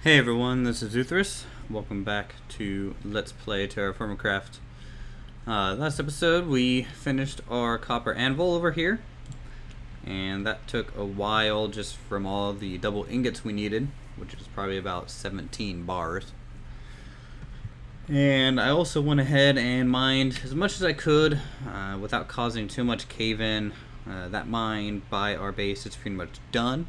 Hey everyone, this is Uthris. Welcome back to Let's Play TerrafirmaCraft. Last episode we finished our copper anvil over here, and that took a while just from all the double ingots we needed, which is probably about 17 bars. And I also went ahead and mined as much as I could without causing too much cave-in. That mine by our base is pretty much done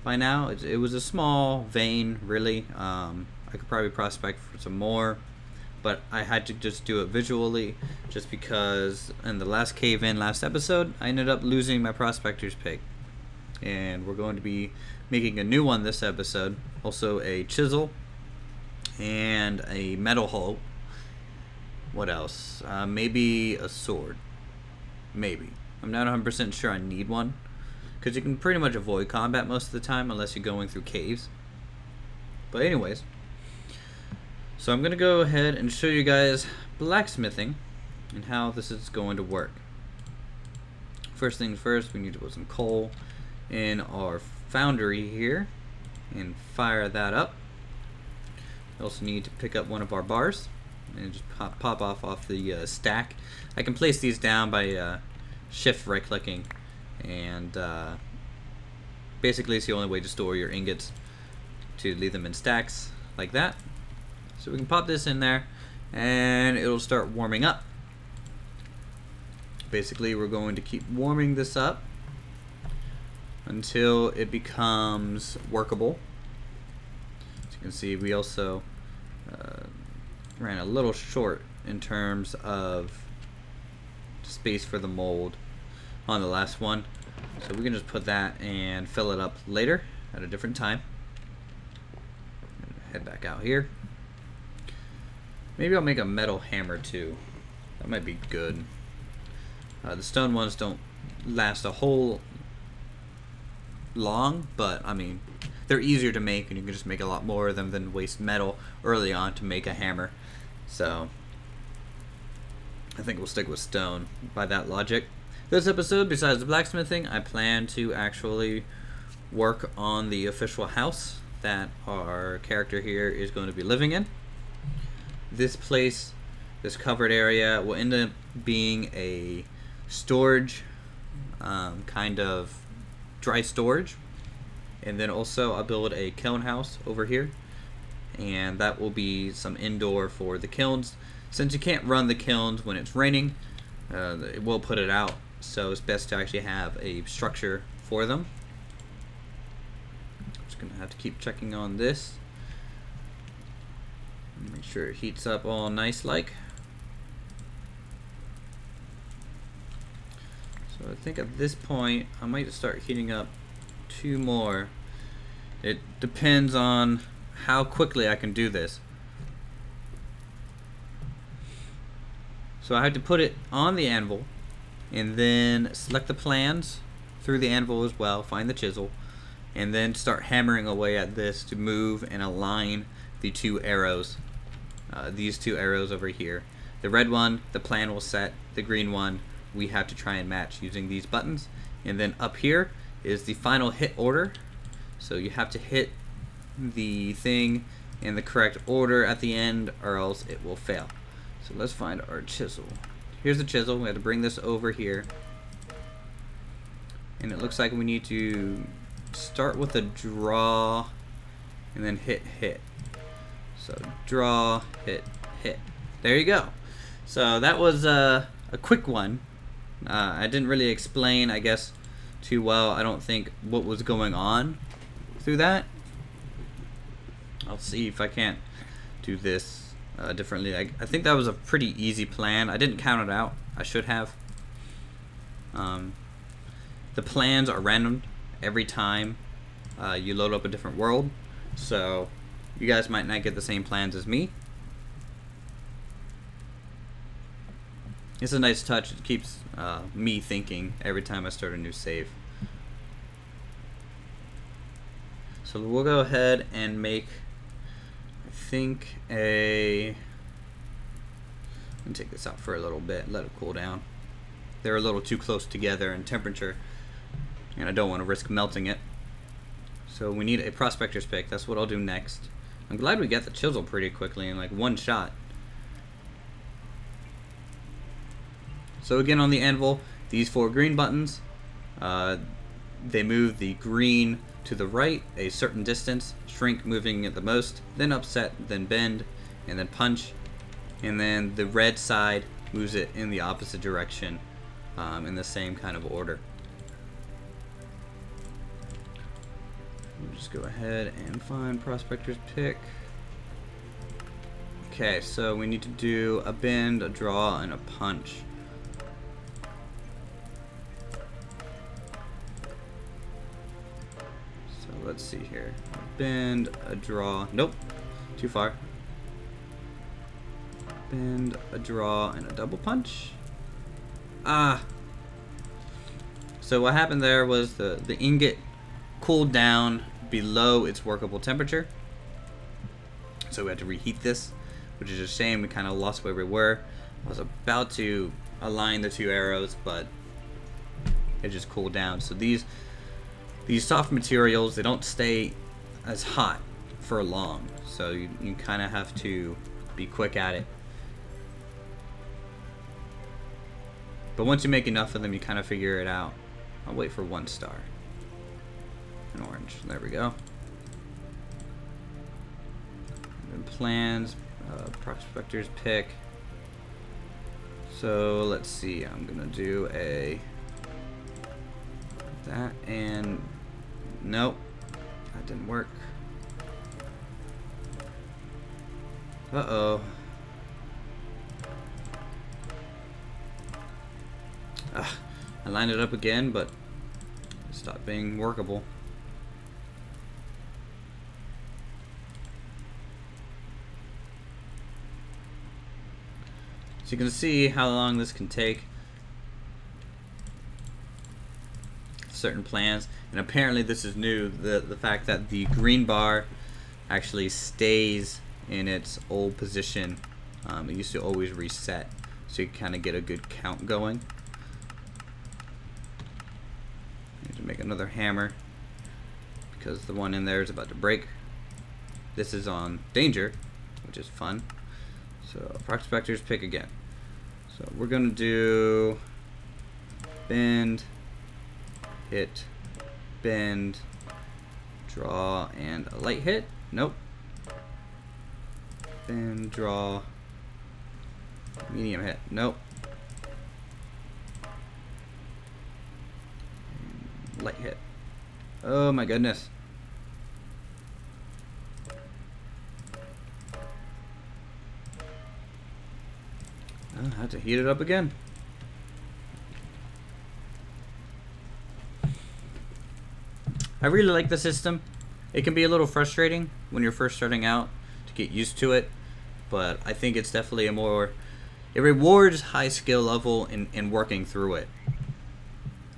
by now. It was a small vein, really. I could probably prospect for some more, but I had to just do it visually, just because in the last cave-in last episode, I ended up losing my prospector's pick. And we're going to be making a new one this episode. Also a chisel and a metal hoe. What else? Maybe a sword. Maybe. I'm not 100% sure I need one, because you can pretty much avoid combat most of the time unless you're going through caves. But anyways, so I'm going to go ahead and show you guys blacksmithing and how this is going to work. First things first, we need to put some coal in our foundry here and fire that up. We also need to pick up one of our bars and just pop off the stack. I can place these down by shift right clicking, and basically it's the only way to store your ingots, to leave them in stacks like that. So we can pop this in there and it'll start warming up. Basically we're going to keep warming this up until it becomes workable. As you can see, we also ran a little short in terms of space for the mold on the last one, so we can just put that and fill it up later at a different time. Head back out here. Maybe I'll make a metal hammer too. That might be good. The stone ones don't last a whole long, but I mean, they're easier to make, and you can just make a lot more of them than waste metal early on to make a hammer. So I think we'll stick with stone by that logic. This episode, besides the blacksmithing, I plan to actually work on the official house that our character here is going to be living in. This place, this covered area, will end up being a storage, kind of dry storage. And then also I'll build a kiln house over here, and that will be some indoor for the kilns. Since you can't run the kilns when it's raining, it will put it out, so it's best to actually have a structure for them. I'm just gonna have to keep checking on this. Make sure it heats up all nice like. So I think at this point I might start heating up 2 more. It depends on how quickly I can do this. So I have to put it on the anvil and then select the plans through the anvil as well, find the chisel, and then start hammering away at this to move and align the 2 arrows. These 2 arrows over here. The red one, the plan will set. The green one, we have to try and match using these buttons. And then up here is the final hit order. So you have to hit the thing in the correct order at the end, or else it will fail. So let's find our chisel. Here's the chisel. We have to bring this over here. And it looks like we need to start with a draw and then hit. So draw, hit. There you go. So that was a quick one. I didn't really explain, I guess, too well, I don't think, what was going on through that. I'll see if I can't do this differently. I think that was a pretty easy plan. I didn't count it out. I should have. The plans are random every time you load up a different world, so you guys might not get the same plans as me. It's a nice touch. It keeps me thinking every time I start a new save. So we'll go ahead and make, I think, let me take this out for a little bit, let it cool down. They're a little too close together in temperature, and I don't want to risk melting it. So we need a prospector's pick. That's what I'll do next. I'm glad we got the chisel pretty quickly in like one shot. So again, on the anvil, these 4 green buttons, they move the green to the right a certain distance, shrink moving it the most, then upset, then bend, and then punch. And then the red side moves it in the opposite direction in the same kind of order. We'll just go ahead and find prospector's pick. Okay, so we need to do a bend, a draw, and a punch. So let's see here. A bend, a draw. Nope, too far. Bend, a draw, and a double punch. Ah! So what happened there was the ingot cooled down below its workable temperature. So we had to reheat this, which is a shame. We kind of lost where we were. I was about to align the 2 arrows, but it just cooled down. So these soft materials, they don't stay as hot for long. So you kind of have to be quick at it. But once you make enough of them, you kind of figure it out. I'll wait for 1 star. An orange. There we go. And then plans, prospector's pick. So let's see. I'm gonna do that and nope, that didn't work. Uh-oh. I lined it up again, but it stopped being workable. So you can see how long this can take. Certain plans, and apparently this is new. The fact that the green bar actually stays in its old position. It used to always reset, so you kind of get a good count going. Need to make another hammer because the one in there is about to break. This is on danger, which is fun. So prospector's pick again. So we're gonna do bend, hit, bend, draw, and a light hit. Nope. Bend, draw, medium hit. Nope. And light hit. Oh my goodness. I have to heat it up again. I really like the system. It can be a little frustrating when you're first starting out to get used to it, but I think it's definitely it rewards high skill level in working through it.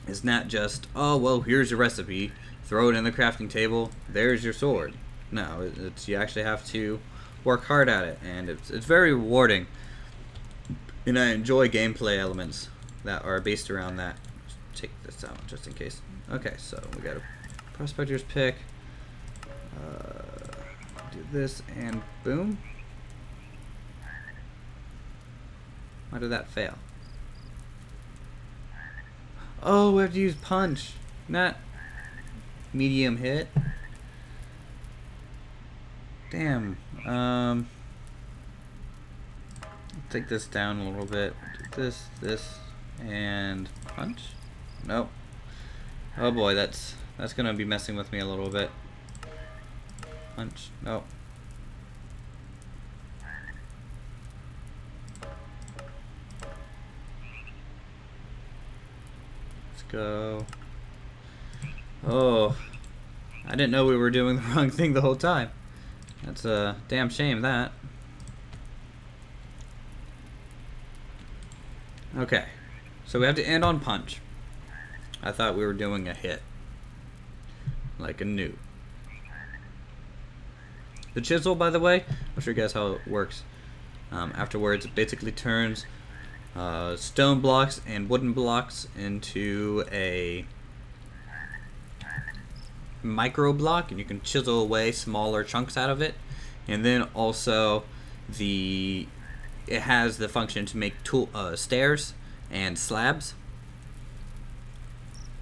It's not just, oh well, here's your recipe, throw it in the crafting table, there's your sword. No, you actually have to work hard at it, and it's very rewarding. And I enjoy gameplay elements that are based around that. Let's take this out just in case. Okay, so we got a prospector's pick. Do this and boom. Why did that fail? Oh, we have to use punch, not medium hit. Damn. Take this down a little bit. Do this, and punch. Nope. Oh boy, that's gonna be messing with me a little bit. Punch. Nope. Let's go. Oh, I didn't know we were doing the wrong thing the whole time. That's a damn shame, that. Okay, so we have to end on punch. I thought we were doing a hit, like a noob. The chisel, by the way, I'll show you guys how it works. Afterwards, it basically turns stone blocks and wooden blocks into a micro block, and you can chisel away smaller chunks out of it. And then also it has the function to make stairs and slabs.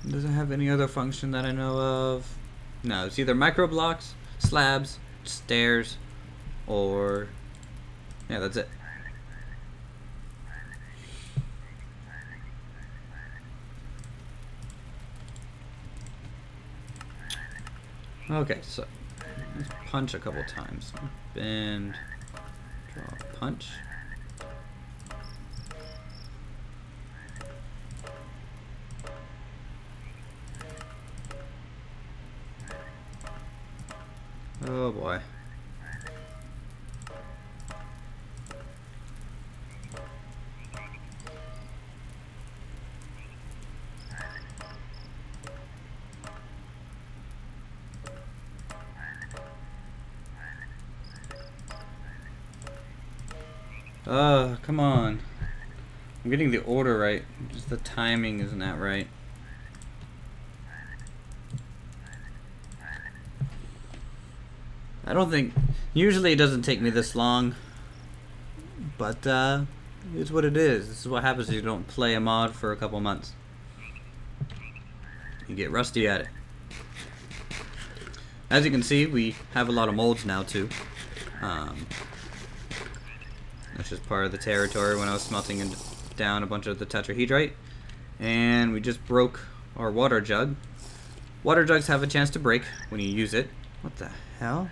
Does it have any other function that I know of? No, it's either micro blocks, slabs, stairs, or yeah, that's it. Okay, so let's punch a couple times. Bend, draw, punch. Oh boy. Come on. I'm getting the order right. Just the timing isn't that right. I don't think... Usually it doesn't take me this long. But, it's what it is. This is what happens if you don't play a mod for a couple months. You get rusty at it. As you can see, we have a lot of molds now, too. That's just part of the territory when I was smelting down a bunch of the tetrahedrite. And we just broke our water jug. Water jugs have a chance to break when you use it. What the hell?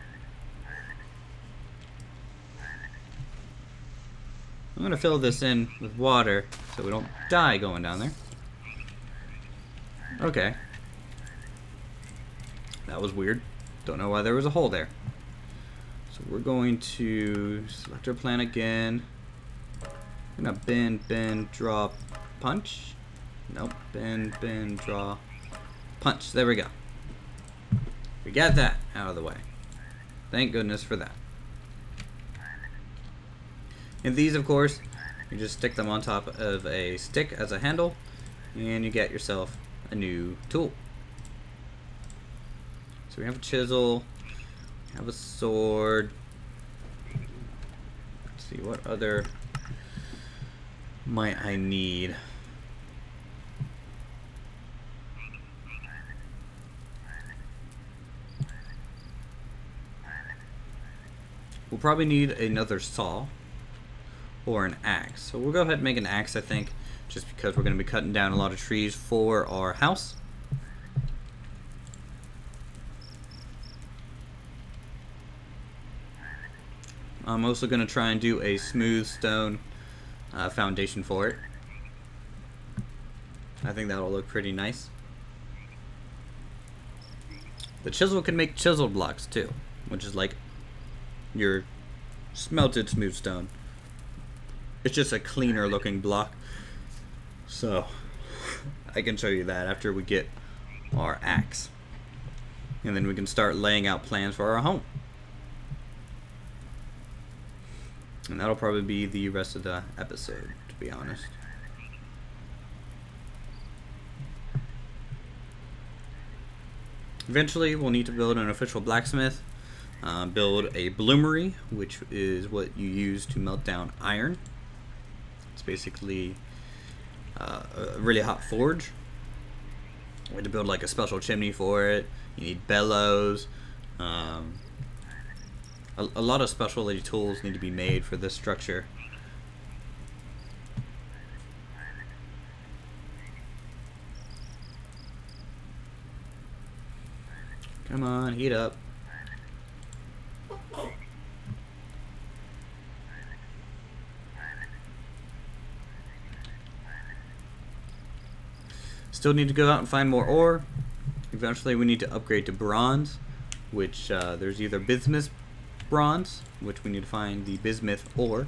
I'm gonna fill this in with water so we don't die going down there. Okay. That was weird. Don't know why there was a hole there. So we're going to select our plan again. I'm gonna bend, draw, punch. Nope, bend, draw, punch. There we go. We got that out of the way. Thank goodness for that. And these, of course, you just stick them on top of a stick as a handle, and you get yourself a new tool. So we have a chisel, we have a sword. Let's see, what other might I need? We'll probably need another saw or an axe. So we'll go ahead and make an axe, I think, just because we're going to be cutting down a lot of trees for our house. I'm also going to try and do a smooth stone foundation for it. I think that'll look pretty nice. The chisel can make chisel blocks too, which is like your smelted smooth stone. It's just a cleaner looking block. So I can show you that after we get our axe. And then we can start laying out plans for our home. And that'll probably be the rest of the episode, to be honest. Eventually, we'll need to build an official blacksmith, build a bloomery, which is what you use to melt down iron. It's basically a really hot forge. We had to build like a special chimney for it. You need bellows. A lot of specialty tools need to be made for this structure. Come on, heat up. Still need to go out and find more ore. Eventually we need to upgrade to bronze, which there's either bismuth bronze, which we need to find the bismuth ore,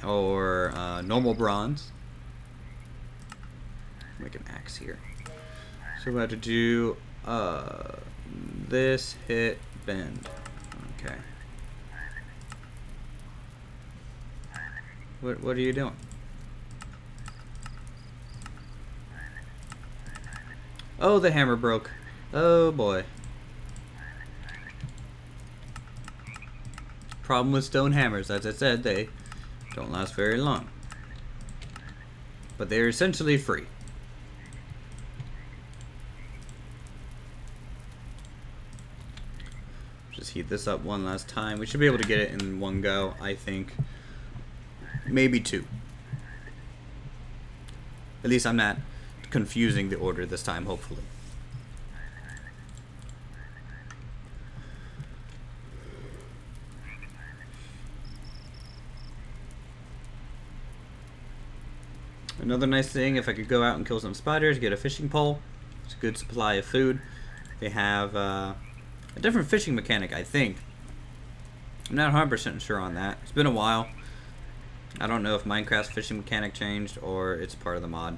or normal bronze. Make an axe here. So we have to do this, hit, bend. Okay. What are you doing? Oh, the hammer broke. Oh boy. Problem with stone hammers, as I said, they don't last very long. But they're essentially free. Just heat this up one last time. We should be able to get it in one go, I think. Maybe two. At least I'm not confusing the order this time, hopefully. Another nice thing, if I could go out and kill some spiders, get a fishing pole. It's a good supply of food. They have a different fishing mechanic, I think. I'm not 100% sure on that. It's been a while. I don't know if Minecraft's fishing mechanic changed or it's part of the mod.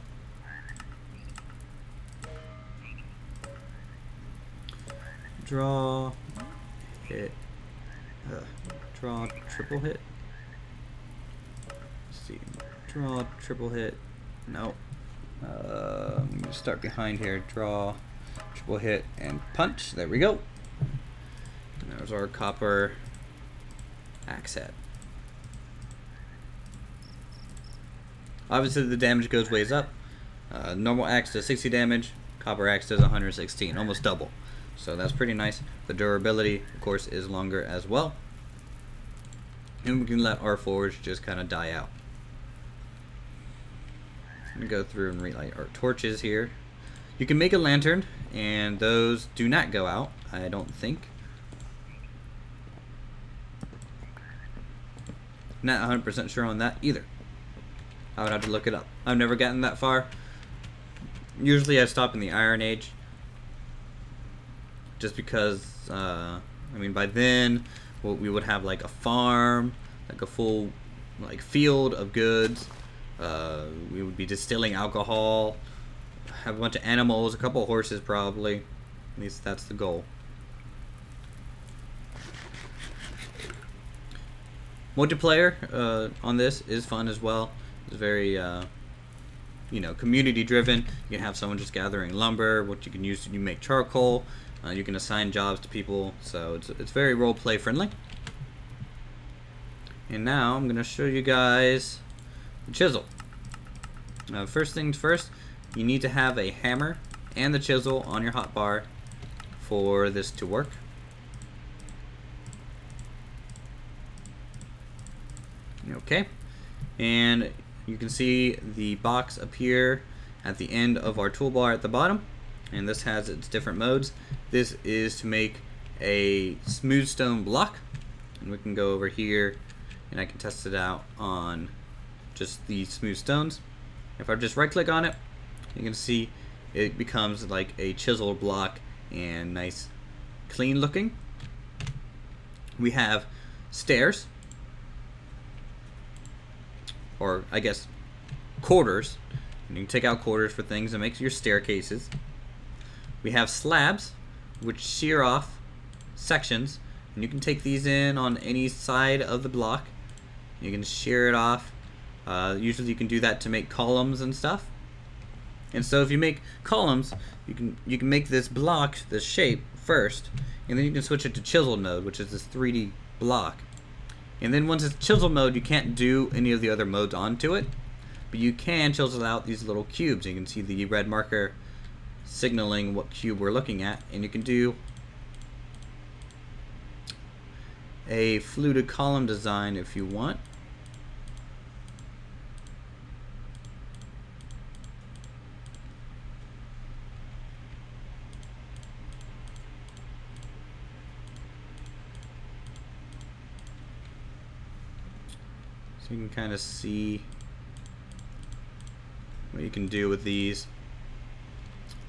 Draw, hit, draw, triple hit. Let's see, draw, triple hit. No. I'm gonna start behind here. Draw, triple hit, and punch. There we go. And there's our copper axe head. Obviously, the damage goes ways up. Normal axe does 60 damage. Copper axe does 116, almost double. So that's pretty nice. The durability, of course, is longer as well. And we can let our forge just kind of die out. I'm gonna go through and relight our torches here. You can make a lantern, and those do not go out, I don't think. Not 100% sure on that either. I would have to look it up. I've never gotten that far. Usually I stop in the Iron Age. Just because, I mean, by then we would have like a farm, like a full like field of goods. We would be distilling alcohol, have a bunch of animals, a couple of horses probably. At least that's the goal. Multiplayer on this is fun as well. It's very, you know, community driven. You can have someone just gathering lumber, what you can use to make charcoal. You can assign jobs to people, so it's very role play friendly. And now I'm gonna show you guys the chisel. First things first, you need to have a hammer and the chisel on your hotbar for this to work. Okay, and you can see the box appear at the end of our toolbar at the bottom, and this has its different modes. This is to make a smooth stone block, and we can go over here and I can test it out on just the smooth stones. If I just right click on it, you can see it becomes like a chisel block and nice clean looking. We have stairs, or I guess quarters. And you can take out quarters for things and make your staircases. We have slabs, which shear off sections, and you can take these in on any side of the block. You can shear it off. Usually you can do that to make columns and stuff. And so if you make columns, you can make this block, this shape first, and then you can switch it to chisel mode, which is this 3D block. And then once it's chisel mode, you can't do any of the other modes onto it, but you can chisel out these little cubes. You can see the red marker signaling what cube we're looking at, and you can do a fluted column design if you want. So you can kind of see what you can do with these.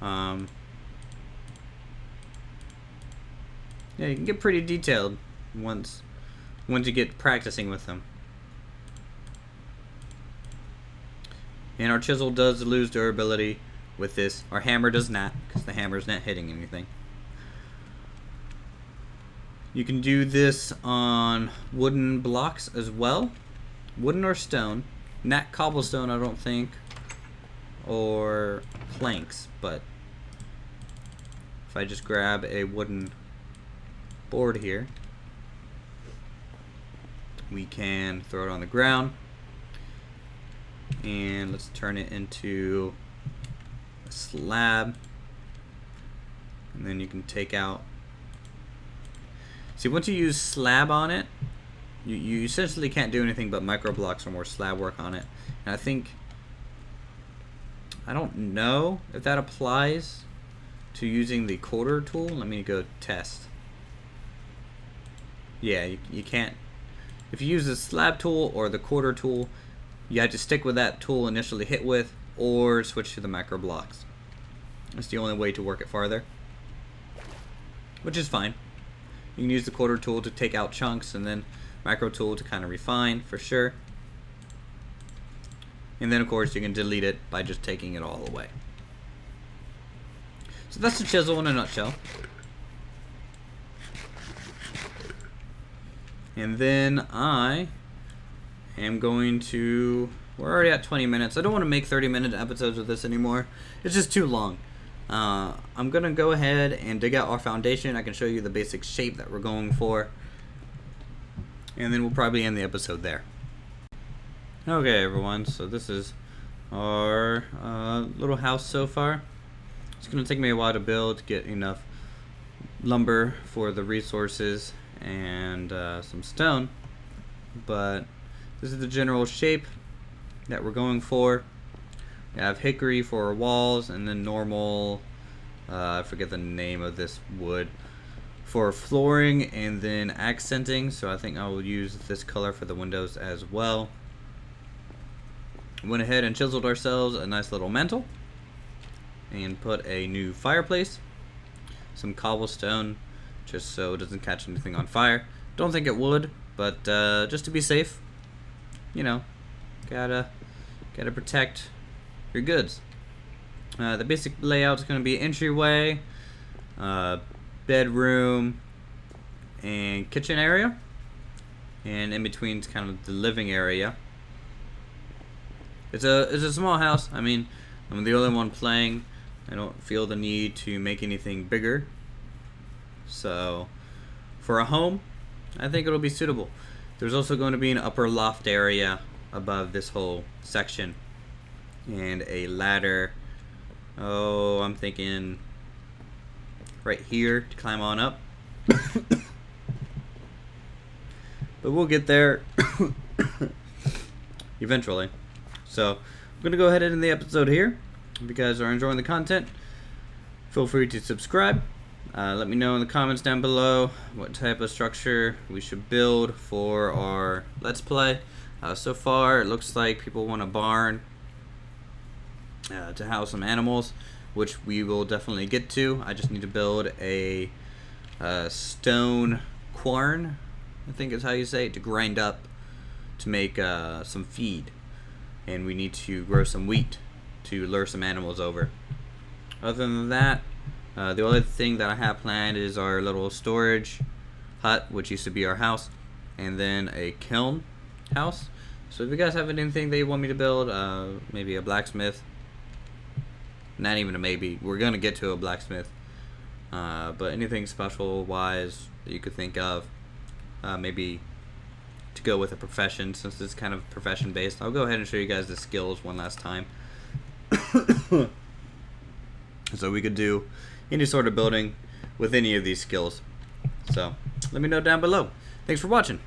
Yeah, you can get pretty detailed once you get practicing with them. And our chisel does lose durability with this. Our hammer does not, because the hammer is not hitting anything. You can do this on wooden blocks as well. Wooden or stone. Not cobblestone, I don't think. Or planks, but if I just grab a wooden board here, we can throw it on the ground, and let's turn it into a slab, and then you can take out, see, once you use slab on it, you essentially can't do anything but micro blocks or more slab work on it. And I don't know if that applies to using the quarter tool. Let me go test. Yeah, you can't. If you use the slab tool or the quarter tool, you have to stick with that tool initially hit with, or switch to the micro blocks. That's the only way to work it farther, which is fine. You can use the quarter tool to take out chunks, and then micro tool to kind of refine for sure. And then of course you can delete it by just taking it all away. So that's the chisel in a nutshell. And then I am going to, we're already at 20 minutes. I don't want to make 30-minute episodes of this anymore. It's just too long. I'm going to go ahead and dig out our foundation. I can show you the basic shape that we're going for. And then we'll probably end the episode there. Okay, everyone, so this is our little house so far. It's going to take me a while to build, to get enough lumber for the resources and some stone. But this is the general shape that we're going for. We have hickory for our walls, and then normal, I forget the name of this wood, for flooring, and then accenting. So I think I will use this color for the windows as well. Went ahead and chiseled ourselves a nice little mantle and put a new fireplace, some cobblestone just so it doesn't catch anything on fire. Don't think it would, but just to be safe, you know, gotta protect your goods. The basic layout is going to be entryway, bedroom, and kitchen area, and in between is kind of the living area. It's a small house. I mean, I'm the only one playing. I don't feel the need to make anything bigger. So, for a home, I think it'll be suitable. There's also going to be an upper loft area above this whole section, and a ladder. Oh, I'm thinking right here to climb on up. But we'll get there eventually. So I'm going to go ahead and end the episode here. If you guys are enjoying the content, feel free to subscribe. Let me know in the comments down below what type of structure we should build for our Let's Play. So far, it looks like people want a barn to house some animals, which we will definitely get to. I just need to build a stone quern, I think is how you say it, to grind up to make some feed. And we need to grow some wheat to lure some animals over. Other than that, the only thing that I have planned is our little storage hut, which used to be our house, and then a kiln house. So if you guys have anything that you want me to build, maybe a blacksmith, not even a maybe, we're gonna get to a blacksmith, but anything special wise that you could think of, maybe to go with a profession, since it's kind of profession based. I'll go ahead and show you guys the skills one last time. So we could do any sort of building with any of these skills. So let me know down below. Thanks for watching.